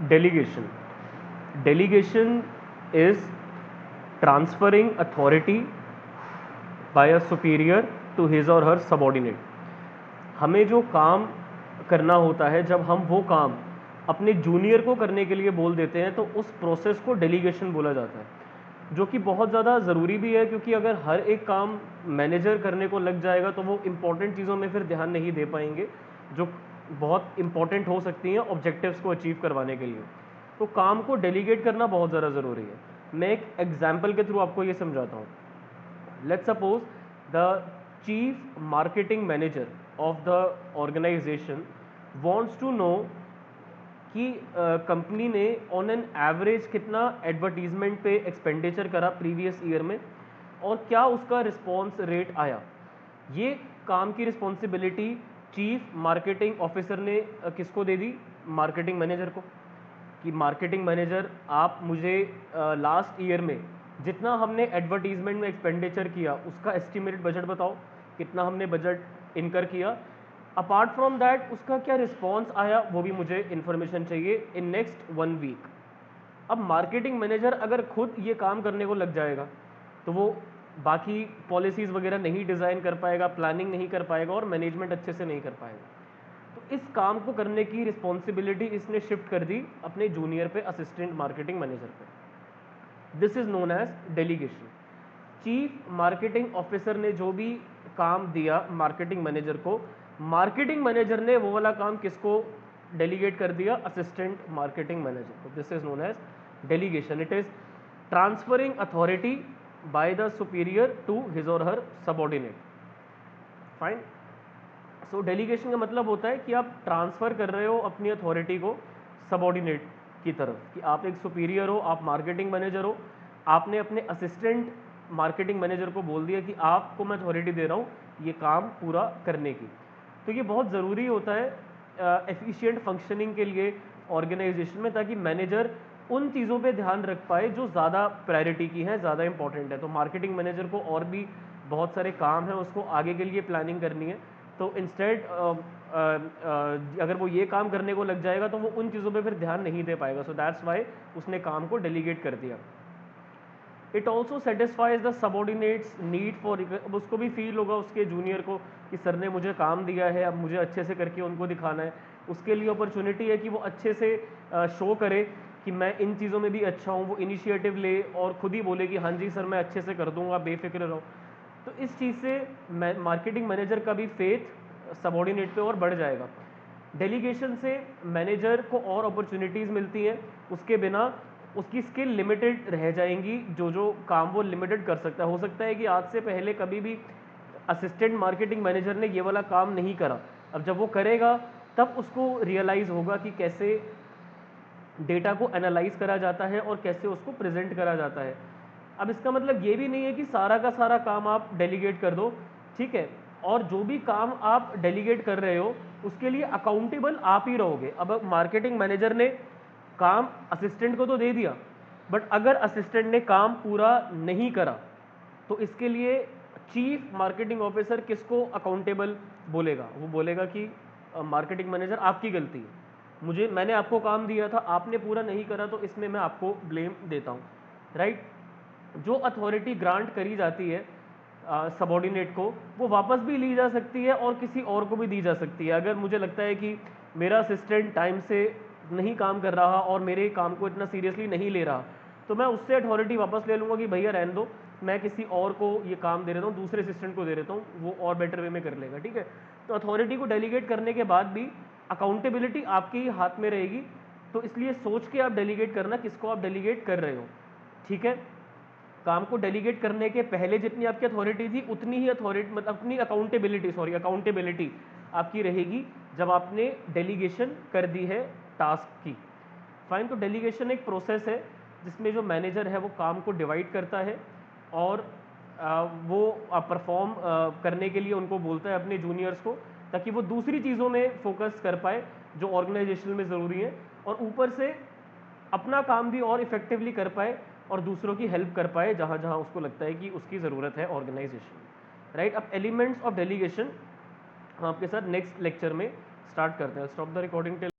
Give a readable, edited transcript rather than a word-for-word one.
Delegation. Delegation is transferring authority by a superior to his or her subordinate. हमें जो काम करना होता है, जब हम वो काम अपने जूनियर को करने के लिए बोल देते हैं तो उस प्रोसेस को डेलीगेशन बोला जाता है, जो कि बहुत ज़्यादा ज़रूरी भी है, क्योंकि अगर हर एक काम मैनेजर करने को लग जाएगा तो वो इम्पॉर्टेंट चीज़ों में फिर ध्यान नहीं दे पाएंगे जो बहुत इंपॉर्टेंट हो सकती हैं ऑब्जेक्टिव्स को अचीव करवाने के लिए। तो काम को डेलीगेट करना बहुत ज़्यादा ज़रूरी है। मैं एक एग्जाम्पल के थ्रू आपको ये समझाता हूँ। Let's suppose the chief marketing manager of the organization wants to know कि कंपनी ने ऑन एन एवरेज कितना एडवर्टीजमेंट पे एक्सपेंडिचर करा प्रीवियस ईयर में और क्या उसका रिस्पॉन्स रेट आया। ये काम की रिस्पॉन्सिबिलिटी चीफ मार्केटिंग ऑफिसर ने किसको दे दी? मार्केटिंग मैनेजर को, कि मार्केटिंग मैनेजर आप मुझे लास्ट ईयर में जितना हमने एडवर्टीजमेंट में एक्सपेंडिचर किया उसका एस्टिमेटेड बजट बताओ, कितना हमने बजट इनकर किया। अपार्ट फ्रॉम दैट उसका क्या रिस्पॉन्स आया वो भी मुझे इन्फॉर्मेशन चाहिए इन नेक्स्ट 1 वीक। अब मार्केटिंग मैनेजर अगर खुद ये काम करने को लग जाएगा तो वो बाकी पॉलिसीज़ वगैरह नहीं डिज़ाइन कर पाएगा, प्लानिंग नहीं कर पाएगा और मैनेजमेंट अच्छे से नहीं कर पाएगा। तो इस काम को करने की रिस्पॉन्सिबिलिटी इसने शिफ्ट कर दी अपने जूनियर पे, असिस्टेंट मार्केटिंग मैनेजर पे। This is known as delegation. Chief marketing officer ने जो भी काम दिया मार्केटिंग मैनेजर को, मार्केटिंग मैनेजर ने वो वाला काम किसको डेलीगेट कर दिया? असिस्टेंट मार्केटिंग मैनेजर को। This is known as delegation. It is transferring authority by the superior to his or her subordinate. Fine. So delegation का मतलब होता है कि आप ट्रांसफर कर रहे हो अपनी अथॉरिटी को सबऑर्डिनेट की तरफ, कि आप एक सुपीरियर हो, आप मार्केटिंग मैनेजर हो, आपने अपने असिस्टेंट मार्केटिंग मैनेजर को बोल दिया कि आपको मैं अथॉरिटी दे रहा हूँ ये काम पूरा करने की। तो ये बहुत ज़रूरी होता है एफिशिएंट फंक्शनिंग के लिए ऑर्गेनाइजेशन में, ताकि मैनेजर उन चीज़ों पे ध्यान रख पाए जो ज़्यादा प्रायोरिटी की हैं, ज़्यादा इंपॉर्टेंट है। तो मार्केटिंग मैनेजर को और भी बहुत सारे काम हैं, उसको आगे के लिए प्लानिंग करनी है, तो इंस्टेड अगर वो ये काम करने को लग जाएगा तो वो उन चीज़ों पे फिर ध्यान नहीं दे पाएगा। सो दैट्स वाई उसने काम को डेलीगेट कर दिया। It also satisfies the subordinates need for, अब उसको भी फील होगा उसके जूनियर को कि सर ने मुझे काम दिया है, अब मुझे अच्छे से करके उनको दिखाना है। उसके लिए अपॉर्चुनिटी है कि वो अच्छे से शो करे कि मैं इन चीज़ों में भी अच्छा हूँ। वो इनिशिएटिव ले और खुद ही बोले कि हाँ जी सर मैं अच्छे से कर दूंगा, बेफिक्र रहो। तो इस चीज़ से मार्केटिंग मैनेजर का भी फेथ सबॉर्डिनेट पे और बढ़ जाएगा। डेलीगेशन से मैनेजर को और अपॉर्चुनिटीज़ मिलती हैं, उसके बिना उसकी स्किल लिमिटेड रह जाएंगी। जो जो काम वो लिमिटेड कर सकता है, हो सकता है कि आज से पहले कभी भी असिस्टेंट मार्केटिंग मैनेजर ने ये वाला काम नहीं करा। अब जब वो करेगा तब उसको रियलाइज़ होगा कि कैसे डेटा को एनालाइज करा जाता है और कैसे उसको प्रेजेंट करा जाता है। अब इसका मतलब ये भी नहीं है कि सारा का सारा काम आप डेलीगेट कर दो, ठीक है, और जो भी काम आप डेलीगेट कर रहे हो उसके लिए अकाउंटेबल आप ही रहोगे। अब मार्केटिंग मैनेजर ने काम असिस्टेंट को तो दे दिया, बट अगर असिस्टेंट ने काम पूरा नहीं करा तो इसके लिए चीफ मार्केटिंग ऑफिसर किसको अकाउंटेबल बोलेगा? वो बोलेगा कि मार्केटिंग मैनेजर आपकी गलती है, मैंने आपको काम दिया था, आपने पूरा नहीं करा, तो इसमें मैं आपको ब्लेम देता हूँ। राइट। जो अथॉरिटी ग्रांट करी जाती है सबॉर्डिनेट को, वो वापस भी ली जा सकती है और किसी और को भी दी जा सकती है। अगर मुझे लगता है कि मेरा असिस्टेंट टाइम से नहीं काम कर रहा और मेरे काम को इतना सीरियसली नहीं ले रहा, तो मैं उससे अथॉरिटी वापस ले लूँगा कि भैया रहने दो, मैं किसी और को ये काम दे देता हूँ, दूसरे असिस्टेंट को दे देता हूँ, वो और बेटर वे में कर लेगा। ठीक है। तो अथॉरिटी को डेलीगेट करने के बाद भी अकाउंटेबिलिटी आपके ही हाथ में रहेगी। तो इसलिए सोच के आप डेलीगेट करना किसको आप डेलीगेट कर रहे हो। ठीक है। काम को डेलीगेट करने के पहले जितनी आपकी अथॉरिटी थी उतनी ही अथॉरिटी, मतलब अपनी अकाउंटेबिलिटी आपकी रहेगी जब आपने डेलीगेशन कर दी है टास्क की। फाइन। तो डेलीगेशन एक प्रोसेस है जिसमें जो मैनेजर है वो काम को डिवाइड करता है और वो परफॉर्म करने के लिए उनको बोलता है अपने जूनियर्स को, ताकि वो दूसरी चीज़ों में फोकस कर पाए जो ऑर्गेनाइजेशन में ज़रूरी है, और ऊपर से अपना काम भी और इफेक्टिवली कर पाए और दूसरों की हेल्प कर पाए जहाँ जहाँ उसको लगता है कि उसकी ज़रूरत है ऑर्गेनाइजेशन। राइट। अब एलिमेंट्स ऑफ डेलीगेशन हम आपके साथ नेक्स्ट लेक्चर में स्टार्ट करते हैं। Stop the recording till